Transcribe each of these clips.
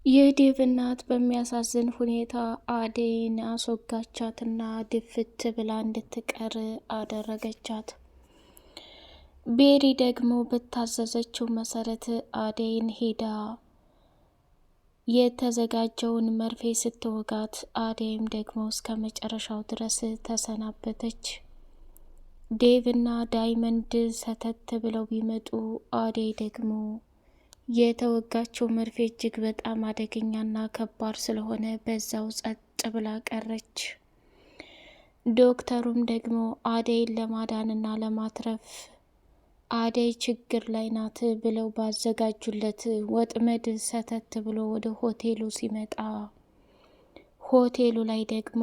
የዴቭ እናት በሚያሳዝን ሁኔታ አደይን አስወጋቻትና ድፍት ብላ እንድትቀር አደረገቻት። ቤሪ ደግሞ በታዘዘችው መሰረት አደይን ሄዳ የተዘጋጀውን መርፌ ስትወጋት አደይም ደግሞ እስከ መጨረሻው ድረስ ተሰናበተች። ዴቭና ዳይመንድ ሰተት ብለው ቢመጡ አደይ ደግሞ የተወጋችው መርፌ እጅግ በጣም አደገኛና ከባድ ስለሆነ በዛው ጸጥ ብላ ቀረች። ዶክተሩም ደግሞ አደይን ለማዳንና ለማትረፍ አደይ ችግር ላይ ናት ብለው ባዘጋጁለት ወጥመድ ሰተት ብሎ ወደ ሆቴሉ ሲመጣ ሆቴሉ ላይ ደግሞ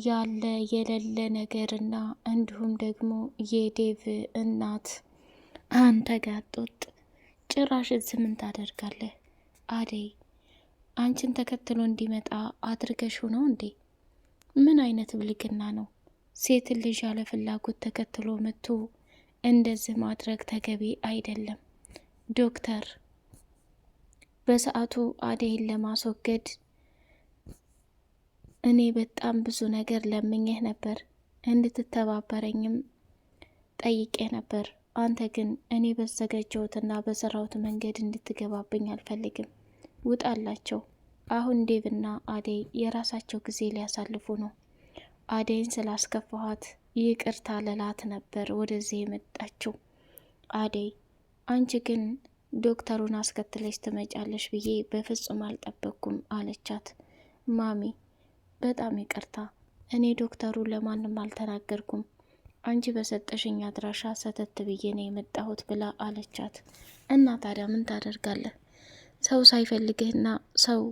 ያለ የሌለ ነገርና እንዲሁም ደግሞ የዴቭ እናት አንተ ጋጦጥ ጭራሽ እዚህ ምን ታደርጋለህ? አደይ አንቺን ተከትሎ እንዲመጣ አድርገሽው ነው እንዴ? ምን አይነት ብልግና ነው? ሴት ልጅ ያለ ፍላጎት ተከትሎ መጥቶ እንደዚህ ማድረግ ተገቢ አይደለም። ዶክተር በሰዓቱ አደይን ለማስወገድ እኔ በጣም ብዙ ነገር ለምኜህ ነበር፣ እንድትተባበረኝም ጠይቄ ነበር። አንተ ግን እኔ በዘጋጀሁትና በሰራሁት መንገድ እንድትገባብኝ አልፈልግም። ውጣላቸው። አሁን ዴቭና አደይ የራሳቸው ጊዜ ሊያሳልፉ ነው። አደይን ስላስከፋኋት ይቅርታ ልላት ነበር ወደዚህ የመጣችው። አደይ አንቺ ግን ዶክተሩን አስከትለሽ ትመጫለሽ ብዬ በፍጹም አልጠበቅኩም አለቻት። ማሚ በጣም ይቅርታ፣ እኔ ዶክተሩ ለማንም አልተናገርኩም፣ አንቺ በሰጠሽኝ አድራሻ ሰተት ብዬ ነው የመጣሁት ብላ አለቻት። እና ታዲያ ምን ታደርጋለህ? ሰው ሳይፈልግህና ሰው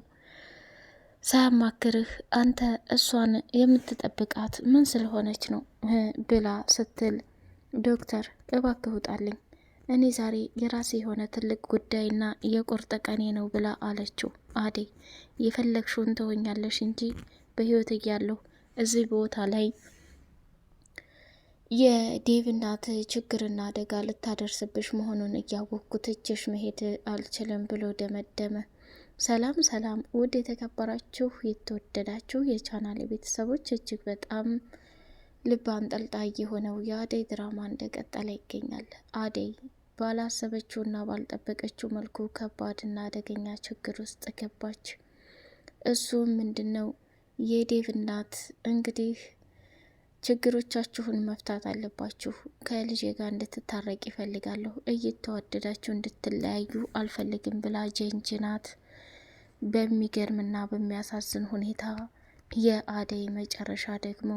ሳያማክርህ አንተ እሷን የምትጠብቃት ምን ስለሆነች ነው ብላ ስትል፣ ዶክተር እባክህ ውጣልኝ፣ እኔ ዛሬ የራሴ የሆነ ትልቅ ጉዳይና የቁርጥ ቀኔ ነው ብላ አለችው። አደይ የፈለግሽውን ትሆኛለሽ እንጂ በህይወት እያለሁ እዚህ ቦታ ላይ የዴቭ እናት ችግርና አደጋ ልታደርስብሽ መሆኑን እያወቅኩት እጅሽ መሄድ አልችልም ብሎ ደመደመ። ሰላም ሰላም! ውድ የተከበራችሁ የተወደዳችሁ የቻናል ቤተሰቦች እጅግ በጣም ልብ አንጠልጣይ የሆነው የአደይ ድራማ እንደቀጠለ ይገኛል። አደይ ባላሰበችውና ባልጠበቀችው መልኩ ከባድና አደገኛ ችግር ውስጥ ገባች። እሱም ምንድን ነው? የዴቭ እናት እንግዲህ ችግሮቻችሁን መፍታት አለባችሁ፣ ከልጄ ጋር እንድትታረቅ ይፈልጋለሁ፣ እየተዋደዳችሁ እንድትለያዩ አልፈልግም ብላ ጀንጅናት። በሚገርምና በሚያሳዝን ሁኔታ የአደይ መጨረሻ ደግሞ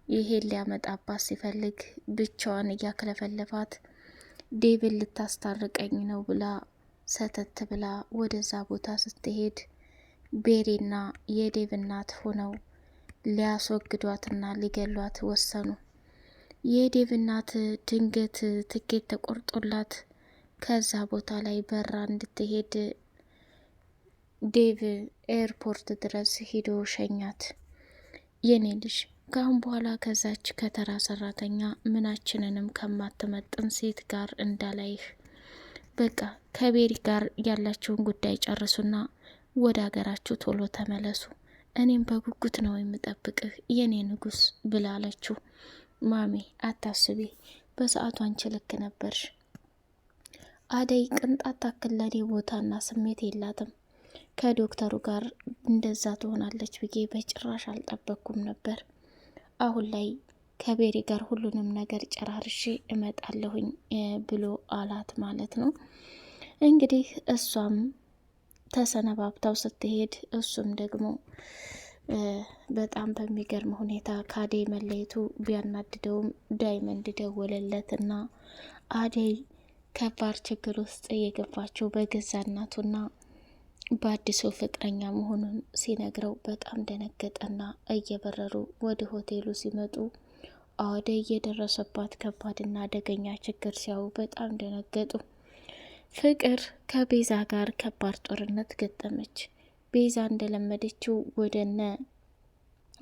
ይሄን ሊያመጣባት ሲፈልግ ብቻዋን እያክለፈለፋት ዴቭን ልታስታርቀኝ ነው ብላ ሰተት ብላ ወደዛ ቦታ ስትሄድ ቤሪና የዴቭ እናት ሆነው ሊያስወግዷትና ሊገሏት ወሰኑ። የዴቭ እናት ድንገት ትኬት ተቆርጦላት ከዛ ቦታ ላይ በራ እንድትሄድ ዴቭ ኤርፖርት ድረስ ሂዶ ሸኛት። የኔ ልጅ ካሁን በኋላ ከዛች ከተራ ሰራተኛ ምናችንንም ከማትመጥን ሴት ጋር እንዳላይህ፣ በቃ ከቤሪ ጋር ያላችሁን ጉዳይ ጨርሱና ወደ ሀገራችሁ ቶሎ ተመለሱ፣ እኔም በጉጉት ነው የምጠብቅህ የኔ ንጉስ ብላለችው። ማሚ አታስቢ፣ በሰዓቱ አንቺ ልክ ነበርሽ። አደይ ቅንጣት ታክል ለኔ ቦታና ስሜት የላትም። ከዶክተሩ ጋር እንደዛ ትሆናለች ብዬ በጭራሽ አልጠበቅኩም ነበር። አሁን ላይ ከቤሪ ጋር ሁሉንም ነገር ጨራርሼ እመጣለሁኝ ብሎ አላት ማለት ነው። እንግዲህ እሷም ተሰነባብታው ስትሄድ እሱም ደግሞ በጣም በሚገርም ሁኔታ ከአደይ መለየቱ ቢያናድደውም ዳይመንድ ደወለለትና አደይ ከባድ ችግር ውስጥ የገባቸው በገዛ እናቱና በአዲሱ ፍቅረኛ መሆኑን ሲነግረው በጣም ደነገጠና እየበረሩ ወደ ሆቴሉ ሲመጡ አደይ የደረሰባት ከባድና አደገኛ ችግር ሲያዩ በጣም ደነገጡ። ፍቅር ከቤዛ ጋር ከባድ ጦርነት ገጠመች። ቤዛ እንደለመደችው ወደነ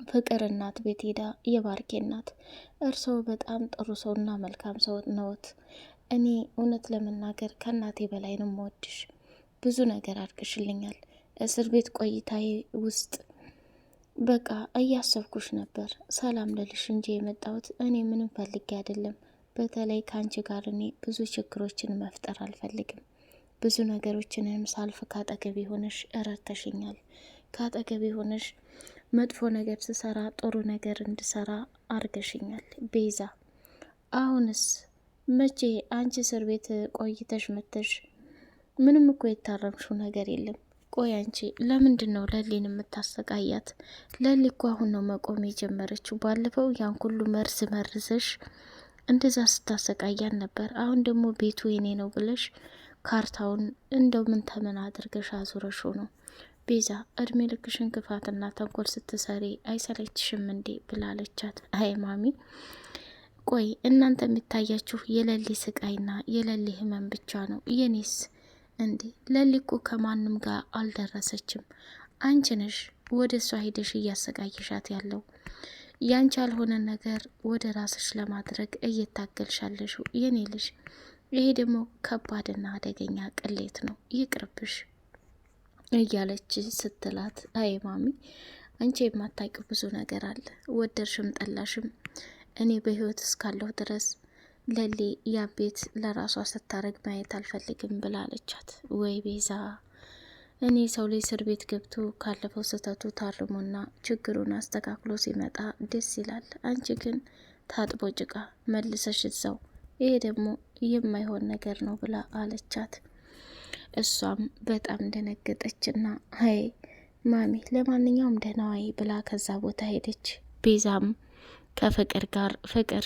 ፍቅር እናት ቤት ሄዳ የባርኬ እናት፣ እርስዎ በጣም ጥሩ ሰውና መልካም ሰው ነዎት። እኔ እውነት ለመናገር ከእናቴ በላይ ነው የምወድሽ። ብዙ ነገር አድርግሽልኛል። እስር ቤት ቆይታዬ ውስጥ በቃ እያሰብኩሽ ነበር። ሰላም ልልሽ እንጂ የመጣሁት እኔ ምንም ፈልጌ አይደለም። በተለይ ከአንቺ ጋር እኔ ብዙ ችግሮችን መፍጠር አልፈልግም። ብዙ ነገሮችንም ሳልፍ ካጠገብ ሆነሽ እረድተሽኛል። ካጠገብ ሆነሽ መጥፎ ነገር ስሰራ ጥሩ ነገር እንድሰራ አርገሽኛል ቤዛ። አሁንስ መቼ አንቺ እስር ቤት ቆይተሽ መተሽ ምንም እኮ የታረምሽው ነገር የለም። ቆይ አንቺ ለምንድን ነው ለሊን የምታሰቃያት? ለሊ እኮ አሁን ነው መቆም የጀመረችው። ባለፈው ያን ሁሉ መርዝ መርዘሽ እንደዛ ስታሰቃያን ነበር። አሁን ደግሞ ቤቱ የኔ ነው ብለሽ ካርታውን እንደው ምን ተመን አድርገሽ አዙረሽው ነው። ቤዛ እድሜ ልክሽን ክፋትና ተንኮል ስትሰሪ አይሰለችሽም እንዴ? ብላለቻት። አይ ማሚ፣ ቆይ እናንተ የሚታያችሁ የለሊ ስቃይና የለሊ ህመም ብቻ ነው። የኔስ እንዴ? ለሊ እኮ ከማንም ጋር አልደረሰችም። አንቺ ነሽ ወደ እሷ ሄደሽ እያሰቃየሻት ያለው። ያንቺ ያልሆነ ነገር ወደ ራስሽ ለማድረግ እየታገልሻለሽ የኔ ልጅ። ይሄ ደግሞ ከባድና አደገኛ ቅሌት ነው፣ ይቅርብሽ እያለች ስትላት፣ አይ ማሚ አንቺ የማታውቂው ብዙ ነገር አለ። ወደርሽም ጠላሽም እኔ በህይወት እስካለሁ ድረስ ለሊ ያ ቤት ለራሷ ስታረግ ማየት አልፈልግም ብላለቻት። ወይ ቤዛ፣ እኔ ሰው ላይ እስር ቤት ገብቶ ካለፈው ስህተቱ ታርሞና ችግሩን አስተካክሎ ሲመጣ ደስ ይላል። አንቺ ግን ታጥቦ ጭቃ መልሰሽ እዛው፣ ይሄ ደግሞ የማይሆን ነገር ነው ብላ አለቻት። እሷም በጣም ደነገጠችና አይ ማሚ ለማንኛውም ደህናዋይ ብላ ከዛ ቦታ ሄደች። ቤዛም ከፍቅር ጋር ፍቅር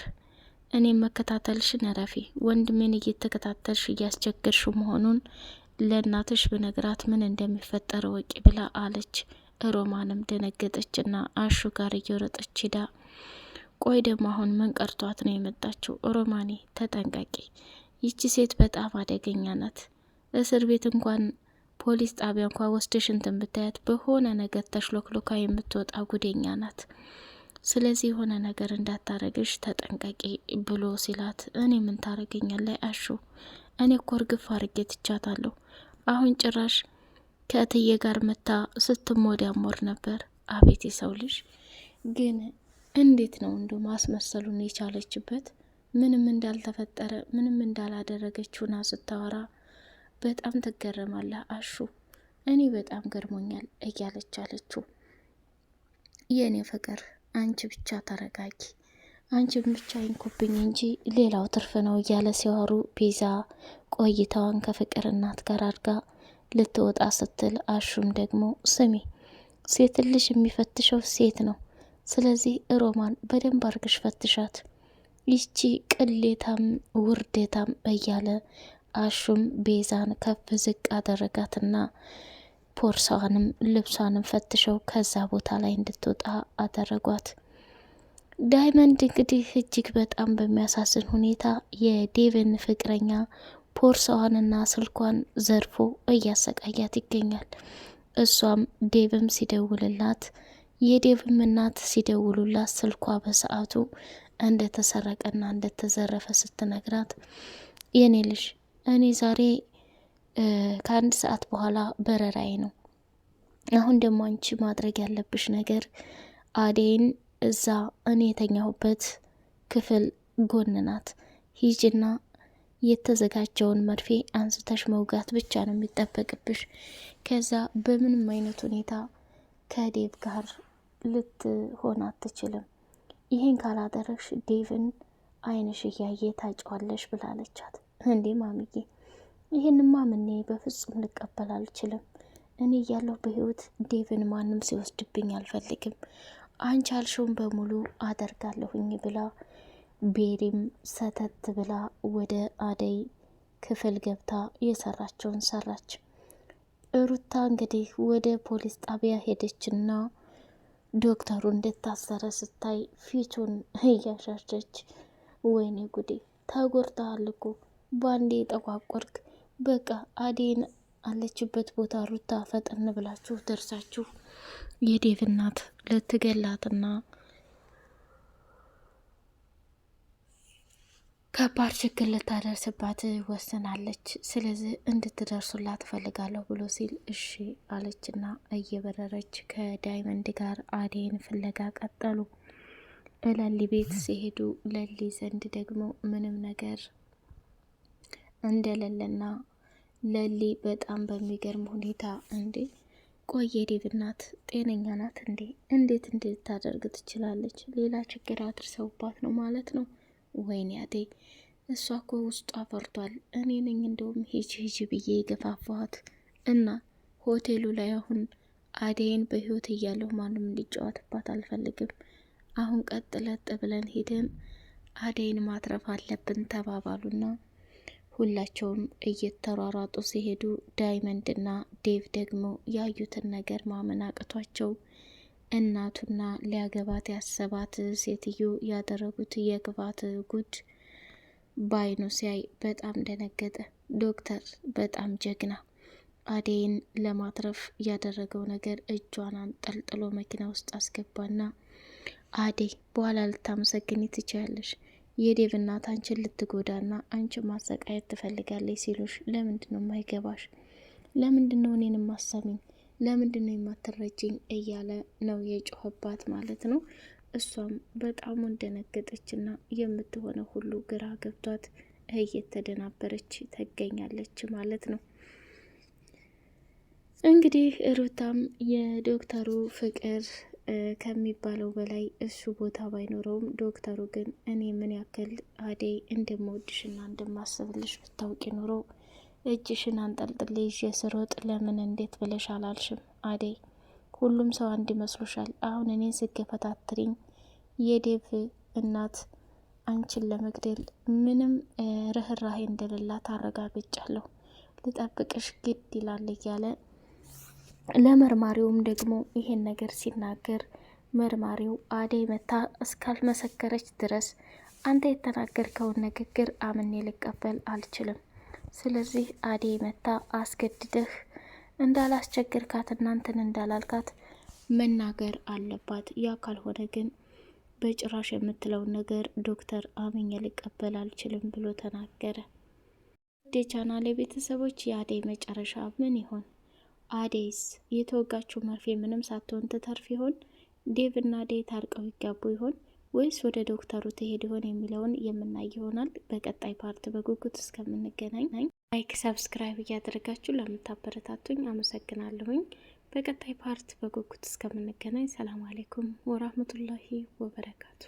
እኔም መከታተልሽን ረፊ፣ ወንድሜን እየተከታተልሽ እያስቸገርሽ መሆኑን ለእናትሽ ብነግራት ምን እንደሚፈጠር ወቂ ብላ አለች። ሮማንም ደነገጠችና አሹ ጋር እየወረጠች ሂዳ ቆይ ደግሞ አሁን ምን ቀርቷት ነው የመጣችው? ሮማኔ ተጠንቀቂ፣ ይቺ ሴት በጣም አደገኛ ናት። እስር ቤት እንኳን ፖሊስ ጣቢያ እንኳን ወስደሽ እንትን ብታያት በሆነ ነገር ተሽሎክሎካ የምትወጣ ጉደኛ ናት። ስለዚህ የሆነ ነገር እንዳታረግሽ ተጠንቀቂ ብሎ ሲላት፣ እኔ ምን ታረገኛለህ አሹ? እኔ እኮ እርግፍ አርጌ ትቻታለሁ። አሁን ጭራሽ ከእትዬ ጋር መታ ስትሞዳሞር ነበር። አቤት የሰው ልጅ ግን እንዴት ነው እንዶ ማስመሰሉን የቻለችበት? ምንም እንዳልተፈጠረ ምንም እንዳላደረገችውና ስታወራ በጣም ትገረማለህ አሹ። እኔ በጣም ገርሞኛል እያለች አለችው። የእኔ ፍቅር አንቺ ብቻ ተረጋጊ፣ አንቺን ብቻ አይንኩብኝ እንጂ ሌላው ትርፍ ነው እያለ ሲዋሩ፣ ቤዛ ቆይታዋን ከፍቅር እናት ጋር አድርጋ ልትወጣ ስትል፣ አሹም ደግሞ ስሚ፣ ሴት ልጅ የሚፈትሸው ሴት ነው። ስለዚህ ሮማን በደንብ አርግሽ ፈትሻት፣ ይቺ ቅሌታም ውርዴታም እያለ አሹም ቤዛን ከፍ ዝቅ አደረጋትና ፖርሳዋንም ልብሷንም ፈትሸው ከዛ ቦታ ላይ እንድትወጣ አደረጓት። ዳይመንድ እንግዲህ እጅግ በጣም በሚያሳዝን ሁኔታ የዴቭን ፍቅረኛ ፖርሳዋንና ስልኳን ዘርፎ እያሰቃያት ይገኛል። እሷም ዴቭም ሲደውልላት የዴቭም እናት ሲደውሉላት ስልኳ በሰዓቱ እንደተሰረቀና እንደተዘረፈ ስትነግራት፣ የኔ ልጅ እኔ ዛሬ ከ1 ሰዓት በኋላ በረራዬ ነው። አሁን ደግሞ አንቺ ማድረግ ያለብሽ ነገር አዴይን እዛ እኔ የተኛሁበት ክፍል ጎን ናት፣ ሂጅና የተዘጋጀውን መርፌ አንስተሽ መውጋት ብቻ ነው የሚጠበቅብሽ። ከዛ በምንም አይነት ሁኔታ ከዴቭ ጋር ልትሆን አትችልም። ይሄን ካላደረግሽ ዴቭን አይንሽ እያየ ታጫዋለሽ ብላለቻት። እንዴ ማሚዬ፣ ይህንማ ምኔ በፍጹም ልቀበል አልችልም። እኔ እያለሁ በህይወት ዴቭን ማንም ሲወስድብኝ አልፈልግም። አንቺ ያልሽውን በሙሉ አደርጋለሁኝ ብላ ቤሪም ሰተት ብላ ወደ አደይ ክፍል ገብታ የሰራቸውን ሰራች። ሩታ እንግዲህ ወደ ፖሊስ ጣቢያ ሄደችና ዶክተሩ እንደታሰረ ስታይ ፊቱን እያሻሸች፣ ወይኔ ጉዴ ተጎርተሃል እኮ ባንዴ ጠቋቆርክ። በቃ አዴን አለችበት ቦታ ሩታ ፈጠን ብላችሁ ደርሳችሁ የዴቭ እናት ልትገላትና ከባድ ችግር ልታደርስባት ወስናለች። ስለዚህ እንድትደርሱላት እፈልጋለሁ ብሎ ሲል እሺ አለችና እየበረረች ከዳይመንድ ጋር አደይን ፍለጋ ቀጠሉ። ለሊ ቤት ሲሄዱ ለሊ ዘንድ ደግሞ ምንም ነገር እንደሌለና ለሊ በጣም በሚገርም ሁኔታ እንዴ ቆየ ዴቭ እናት ጤነኛ ናት እንዴ? እንዴት ታደርግ ትችላለች? ሌላ ችግር አድርሰውባት ነው ማለት ነው? ወይኔ አደይ እሷ እኮ ውስጧ ፈርቷል። እኔ ነኝ እንደውም ሂጂ ብዬ የገፋፋኋት እና ሆቴሉ ላይ አሁን አደይን በህይወት እያለሁ ማንም እንዲጫወትባት አልፈልግም። አሁን ቀጥለጥ ብለን ሄደን አደይን ማትረፍ አለብን ተባባሉና ሁላቸውም እየተሯሯጡ ሲሄዱ ዳይመንድና ዴቭ ደግሞ ያዩትን ነገር ማመን አቅቷቸው እናቱና ሊያገባት ያሰባት ሴትዮ ያደረጉት የክፋት ጉድ ባይኑ ሲያይ በጣም ደነገጠ። ዶክተር በጣም ጀግና፣ አደይን ለማትረፍ ያደረገው ነገር እጇን አንጠልጥሎ መኪና ውስጥ አስገባና አደይ በኋላ ልታመሰግኝ ትችያለሽ፣ የዴቭ እናት አንቺን ልትጎዳና አንቺን ማሰቃየት ትፈልጋለች ሲሉሽ ለምንድን ነው የማይገባሽ? ለምንድን ነው እኔን ማሰሚኝ? ለምንድን ነው የማትረጅኝ? እያለ ነው የጮኸባት ማለት ነው። እሷም በጣም እንደነገጠችና የምትሆነው ሁሉ ግራ ገብቷት እየተደናበረች ትገኛለች ማለት ነው። እንግዲህ ሩታም የዶክተሩ ፍቅር ከሚባለው በላይ እሱ ቦታ ባይኖረውም ዶክተሩ ግን እኔ ምን ያክል አደይ እንደምወድሽና እንደማስብልሽ ብታውቂ ኖሮ እጅሽን አንጠልጥሌ ይዤ ስሮጥ ለምን እንዴት ብለሽ አላልሽም? አደይ ሁሉም ሰው አንድ ይመስሉሻል። አሁን እኔ ስገፈታትሪኝ የዴቭ እናት አንቺን ለመግደል ምንም ርህራሄ እንደሌላት አረጋግጫለሁ። ልጠብቅሽ ግድ ይላል እያለ ለመርማሪውም ደግሞ ይሄን ነገር ሲናገር መርማሪው አደይ መታ እስካልመሰከረች ድረስ አንተ የተናገርከውን ንግግር አምኔ ልቀበል አልችልም። ስለዚህ አደይ መታ አስገድደህ እንዳላስቸግርካት እናንተን እንዳላልካት መናገር አለባት። ያ ካልሆነ ግን በጭራሽ የምትለውን ነገር ዶክተር አምኜ ልቀበል አልችልም ብሎ ተናገረ። የቻናሌ ቤተሰቦች የአደይ መጨረሻ ምን ይሆን? አደይስ የተወጋችው መርፌ ምንም ሳትሆን ትተርፍ ይሆን? ዴቭ እና አደይ ታርቀው ይጋቡ ይሆን ወይስ ወደ ዶክተሩ ትሄድ ይሆን የሚለውን የምናይ ይሆናል። በቀጣይ ፓርት በጉጉት እስከምንገናኝ ላይክ፣ ሰብስክራይብ እያደረጋችሁ ለምታበረታቱኝ አመሰግናለሁኝ። በቀጣይ ፓርት በጉጉት እስከምንገናኝ ሰላም አለይኩም ወራህመቱላሂ ወበረካቱ።